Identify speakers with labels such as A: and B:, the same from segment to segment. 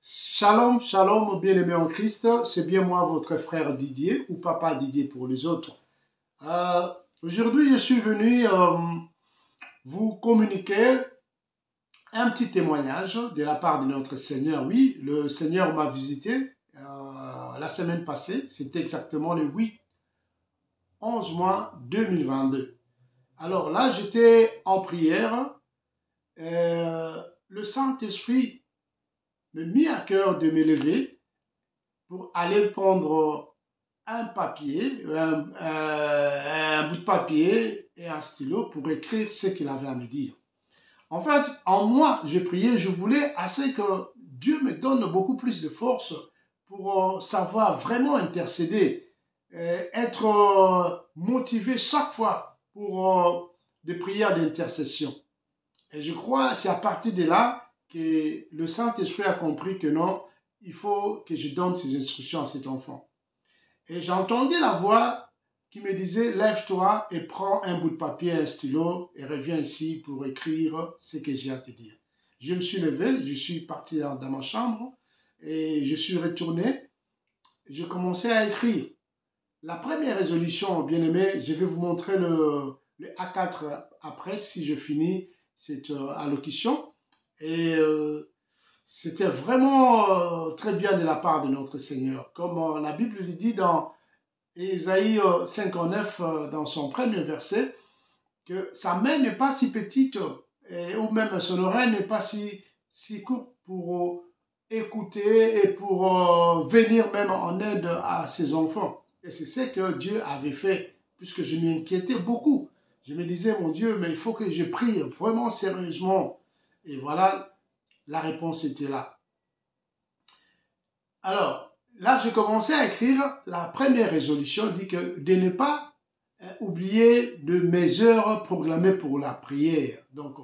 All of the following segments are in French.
A: Shalom, shalom, bien-aimés en Christ. C'est bien moi, votre frère Didier, ou papa Didier pour les autres. Euh, Aujourd'hui, je suis venu vous communiquer un petit témoignage de la part de notre Seigneur. Oui, le Seigneur m'a visité la semaine passée. C'était exactement le 8-11 mois 2022. Alors là, j'étais en prière. Le Saint-Esprit me mit à cœur de me lever pour aller prendre un papier, un bout de papier et un stylo pour écrire ce qu'il avait à me dire. En fait, en moi, j'ai prié, je voulais assez que Dieu me donne beaucoup plus de force pour savoir vraiment intercéder, être motivé chaque fois pour des prières d'intercession. Et je crois que c'est à partir de là que le Saint-Esprit a compris que non, il faut que je donne ces instructions à cet enfant. Et j'entendais la voix qui me disait, lève-toi et prends un bout de papier et un stylo et reviens ici pour écrire ce que j'ai à te dire. Je me suis levé, je suis parti dans ma chambre et je suis retourné. J'ai commencé à écrire. La première résolution, bien aimé, je vais vous montrer le A4 après si je finis cette allocution. Et c'était vraiment très bien de la part de notre Seigneur. Comme la Bible le dit dans Ésaïe 59, dans son premier verset, que sa main n'est pas si petite, ou même son oreille n'est pas si courte pour écouter et pour venir même en aide à ses enfants. Et c'est ce que Dieu avait fait, puisque je m'inquiétais beaucoup. Je me disais, mon Dieu, mais il faut que je prie vraiment sérieusement. Et voilà, la réponse était là. Alors, là, j'ai commencé à écrire la première résolution, dit que de ne pas oublier de mes heures programmées pour la prière. Donc,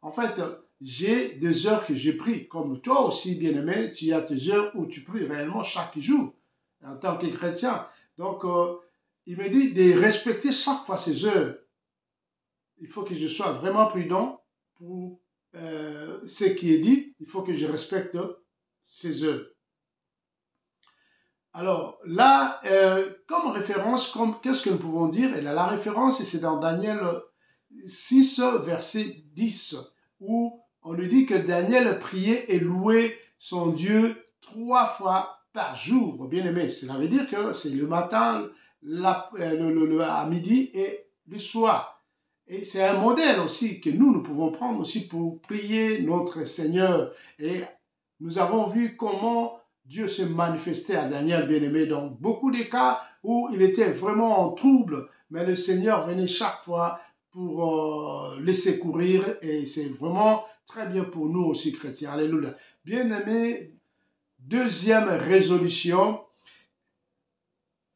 A: en fait, j'ai des heures que j'ai prises. Comme toi aussi, bien-aimé, tu as tes heures où tu pries réellement chaque jour en tant que chrétien. Donc, il me dit de respecter chaque fois ces heures. Il faut que je sois vraiment prudent pour ce qui est dit. Il faut que je respecte ces heures. Alors là, comme référence, qu'est-ce que nous pouvons dire? Et là, la référence, c'est dans Daniel 6, verset 10, où on nous dit que Daniel priait et louait son Dieu 3 fois par jour. Bien aimé, cela veut dire que c'est le matin, à midi et le soir. Et c'est un modèle aussi que nous pouvons prendre aussi pour prier notre Seigneur. Et nous avons vu comment Dieu se manifestait à Daniel, bien-aimé, dans beaucoup de cas où il était vraiment en trouble, mais le Seigneur venait chaque fois pour les secourir et c'est vraiment très bien pour nous aussi, chrétiens. Alléluia. Bien-aimé, deuxième résolution,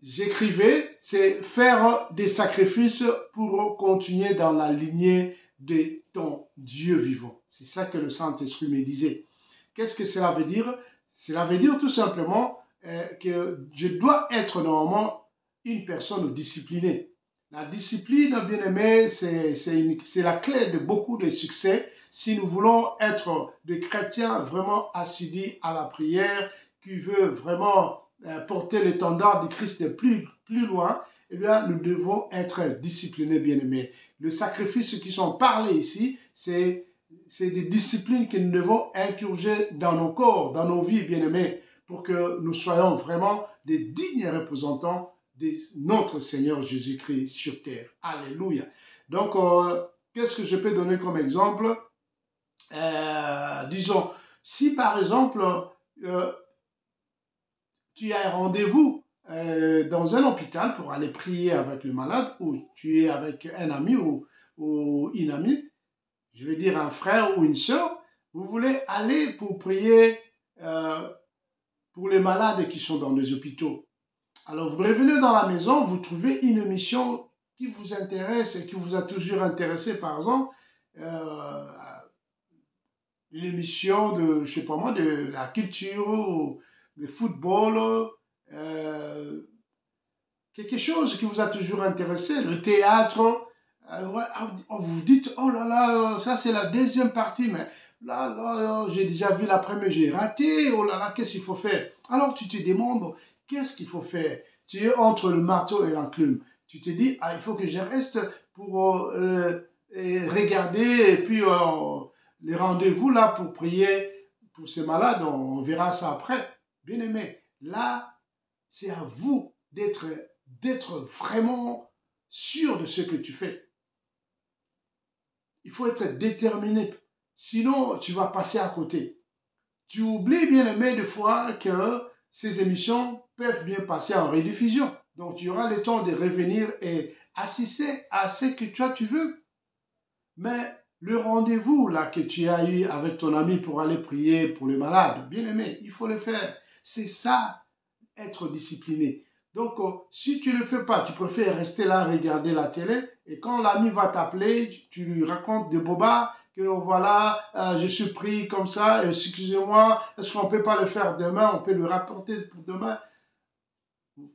A: j'écrivais, c'est faire des sacrifices pour continuer dans la lignée de ton Dieu vivant. C'est ça que le Saint-Esprit me disait. Qu'est-ce que cela veut dire? Cela veut dire tout simplement que je dois être normalement une personne disciplinée. La discipline, bien aimé, c'est la clé de beaucoup de succès si nous voulons être des chrétiens vraiment assidus à la prière, qui veut vraiment porter l'étendard de Christ plus loin. Eh bien, nous devons être disciplinés, bien aimés. Les sacrifices qui sont parlés ici, c'est des disciplines que nous devons incurger dans nos corps, dans nos vies, bien-aimés, pour que nous soyons vraiment des dignes représentants de notre Seigneur Jésus-Christ sur terre. Alléluia. Donc, qu'est-ce que je peux donner comme exemple? Disons, si par exemple, tu as un rendez-vous dans un hôpital pour aller prier avec le malade, ou tu es avec un ami ou une amie, je veux dire un frère ou une sœur, vous voulez aller pour prier pour les malades qui sont dans les hôpitaux. Alors vous revenez dans la maison, vous trouvez une émission qui vous intéresse et qui vous a toujours intéressé, par exemple, une émission de, je sais pas moi, de la culture, de football, quelque chose qui vous a toujours intéressé, le théâtre. Vous vous dites, oh là là, ça c'est la deuxième partie, mais là, j'ai déjà vu la première, j'ai raté, oh là là, qu'est-ce qu'il faut faire? Alors tu te demandes, qu'est-ce qu'il faut faire? Tu es entre le marteau et l'enclume. Tu te dis, ah, il faut que je reste pour regarder, et puis les rendez-vous là pour prier pour ces malades, on verra ça après. Bien aimé, là, c'est à vous d'être vraiment sûr de ce que tu fais. Il faut être déterminé. Sinon, tu vas passer à côté. Tu oublies, bien aimé, des fois que ces émissions peuvent bien passer en rediffusion. Donc, tu auras le temps de revenir et assister à ce que toi tu veux. Mais le rendez-vous là que tu as eu avec ton ami pour aller prier pour les malades, bien aimé, il faut le faire. C'est ça, être discipliné. Donc, si tu ne le fais pas, tu préfères rester là, regarder la télé, et quand l'ami va t'appeler, tu lui racontes des bobards, que voilà, je suis pris comme ça, excusez-moi, est-ce qu'on ne peut pas le faire demain, on peut le rapporter pour demain.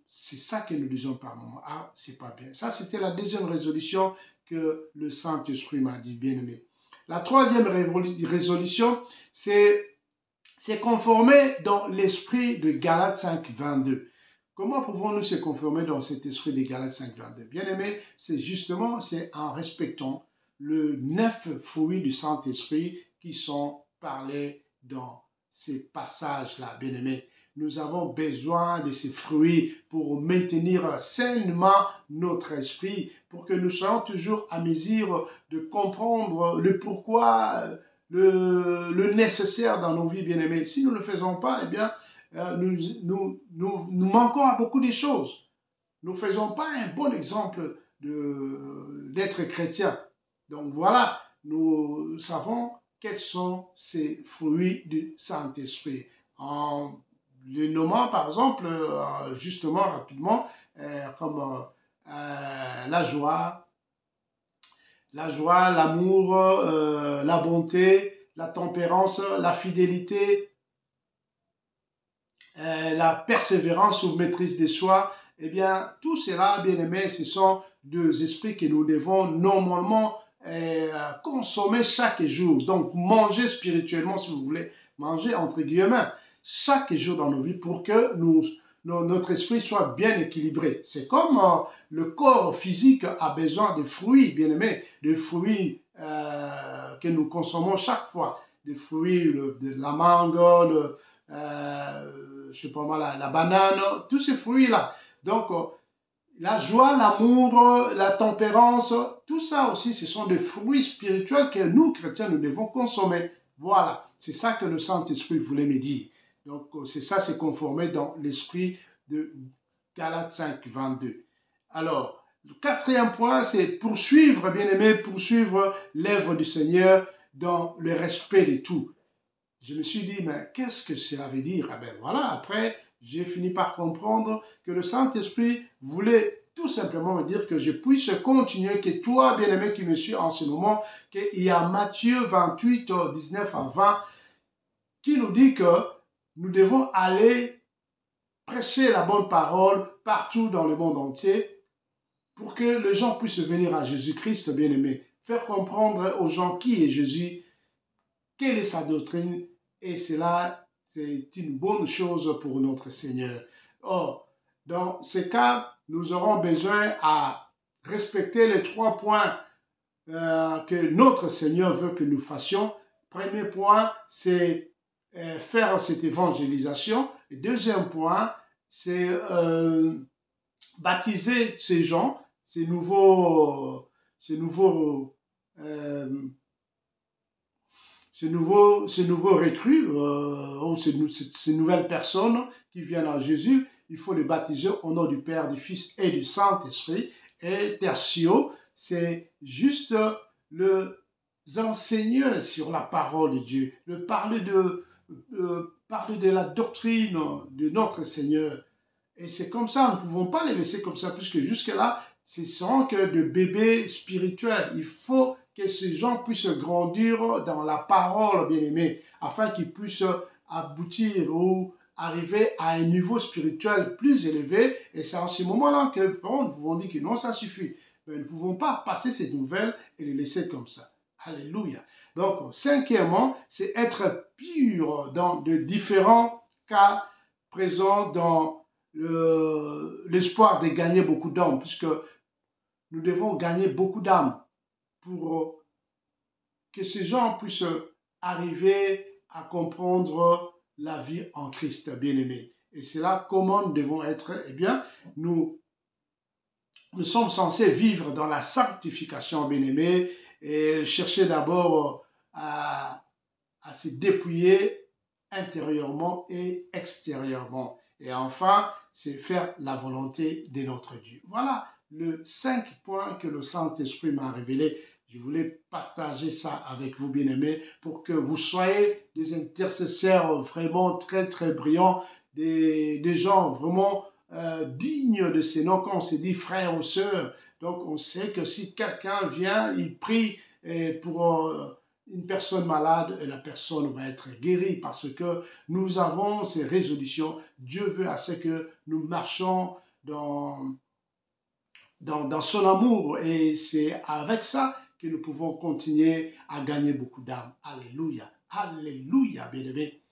A: C'est ça que nous disons par moment. Ah, c'est pas bien. Ça, c'était la deuxième résolution que le Saint-Esprit m'a dit, bien aimé. La troisième résolution, c'est conformer dans l'esprit de Galates 5, 22. Comment pouvons-nous se conformer dans cet esprit de Galates 5, 22? Bien aimé, c'est justement en respectant les 9 fruits du Saint-Esprit qui sont parlés dans ces passages-là, bien aimé. Nous avons besoin de ces fruits pour maintenir sainement notre esprit, pour que nous soyons toujours à mesure de comprendre le pourquoi, le nécessaire dans nos vies, bien-aimés. Si nous ne le faisons pas, eh bien, nous manquons à beaucoup de choses. Nous ne faisons pas un bon exemple d'être chrétien. Donc voilà, nous savons quels sont ces fruits du Saint-Esprit. En les nommant, par exemple, justement, rapidement, comme la joie, l'amour, la bonté, la tempérance, la fidélité, la persévérance ou maîtrise de soi. Eh bien, tout cela, bien aimé, ce sont deux esprits que nous devons normalement consommer chaque jour. Donc, manger spirituellement, si vous voulez, manger entre guillemets, chaque jour dans nos vies pour que notre esprit soit bien équilibré. C'est comme le corps physique a besoin de fruits, bien aimés, de fruits que nous consommons chaque fois, des fruits, de la mangue, je sais pas moi, la banane, tous ces fruits-là. Donc, la joie, l'amour, la tempérance, tout ça aussi, ce sont des fruits spirituels que nous, chrétiens, nous devons consommer. Voilà, c'est ça que le Saint-Esprit voulait me dire. Donc, c'est ça, c'est conformé dans l'esprit de Galates 5, 22. Alors, le quatrième point, c'est poursuivre, bien aimé, poursuivre l'œuvre du Seigneur dans le respect de tout. Je me suis dit, mais qu'est-ce que cela veut dire? Ah ben voilà, après, j'ai fini par comprendre que le Saint-Esprit voulait tout simplement me dire que je puisse continuer, que toi, bien-aimé qui me suis en ce moment, qu'il y a Matthieu 28, 19 à 20, qui nous dit que nous devons aller prêcher la bonne parole partout dans le monde entier pour que les gens puissent venir à Jésus-Christ, bien-aimé, faire comprendre aux gens qui est Jésus, quelle est sa doctrine, et cela, c'est une bonne chose pour notre Seigneur. Or, dans ce cas, nous aurons besoin à respecter les 3 points que notre Seigneur veut que nous fassions. Premier point, c'est faire cette évangélisation. Et deuxième point, c'est baptiser ces gens, ces nouveaux recrues ou ces nouvelles personnes qui viennent à Jésus. Il faut les baptiser au nom du Père, du Fils et du Saint-Esprit. Et tertio, c'est juste les enseigner sur la parole de Dieu, parler de la doctrine de notre Seigneur. Et c'est comme ça, nous ne pouvons pas les laisser comme ça, puisque jusque-là, ce sont que de bébés spirituels. Il faut que ces gens puissent grandir dans la parole, bien-aimée, afin qu'ils puissent aboutir ou arriver à un niveau spirituel plus élevé. Et c'est en ce moment-là que nous pouvons dire que non, ça suffit. Mais nous ne pouvons pas passer ces nouvelles et les laisser comme ça. Alléluia. Donc, cinquièmement, c'est être pur dans de différents cas présents dans l'espoir de gagner beaucoup d'âmes, puisque nous devons gagner beaucoup d'âmes pour que ces gens puissent arriver à comprendre la vie en Christ, bien-aimé. Et c'est là comment nous devons être. Eh bien, nous sommes censés vivre dans la sanctification, bien-aimé, et chercher d'abord à se dépouiller intérieurement et extérieurement. Et enfin, c'est faire la volonté de notre Dieu. Voilà le 5 points que le Saint-Esprit m'a révélé. Je voulais partager ça avec vous, bien-aimés, pour que vous soyez des intercesseurs vraiment très, très brillants, des gens vraiment dignes de ces noms. Quand on se dit frères ou sœurs, donc on sait que si quelqu'un vient, il prie pour une personne malade, et la personne va être guérie parce que nous avons ces résolutions. Dieu veut à ce que nous marchons dans son amour, et c'est avec ça que nous pouvons continuer à gagner beaucoup d'âmes. Alléluia, alléluia, bien-aimés.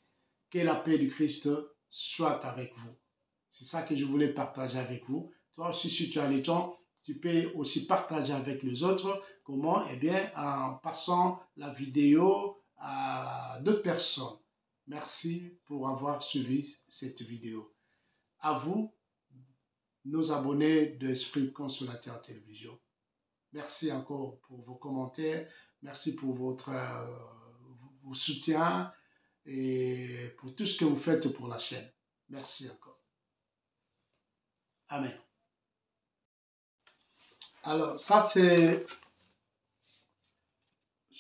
A: Que la paix du Christ soit avec vous. C'est ça que je voulais partager avec vous. Toi aussi, si tu as le temps, tu peux aussi partager avec les autres. Comment? Eh bien, en passant la vidéo à d'autres personnes. Merci pour avoir suivi cette vidéo. À vous, nos abonnés de Esprit Consolateur Télévision. Merci encore pour vos commentaires. Merci pour votre soutien et pour tout ce que vous faites pour la chaîne. Merci encore. Amen. Alors, ça c'est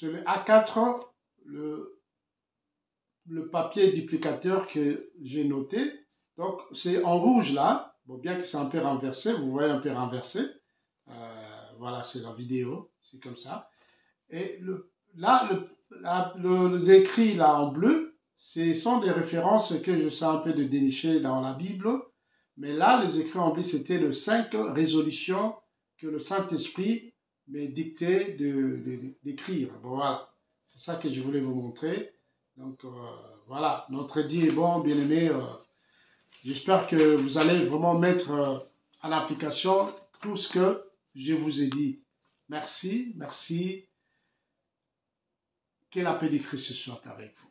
A: le A4, le papier duplicateur que j'ai noté. Donc, c'est en rouge là. Bon, bien que c'est un peu renversé, vous voyez un peu renversé. Voilà, c'est la vidéo, c'est comme ça. Et les écrits là en bleu, ce sont des références que je sais un peu de dénicher dans la Bible. Mais là, les écrits en bleu, c'était les 5 résolutions que le Saint-Esprit m'est dicté d'écrire. Bon, voilà, c'est ça que je voulais vous montrer. Donc, voilà, notre Dieu est bon, bien-aimé. J'espère que vous allez vraiment mettre en application tout ce que je vous ai dit. Merci, merci. Que la paix de Christ soit avec vous.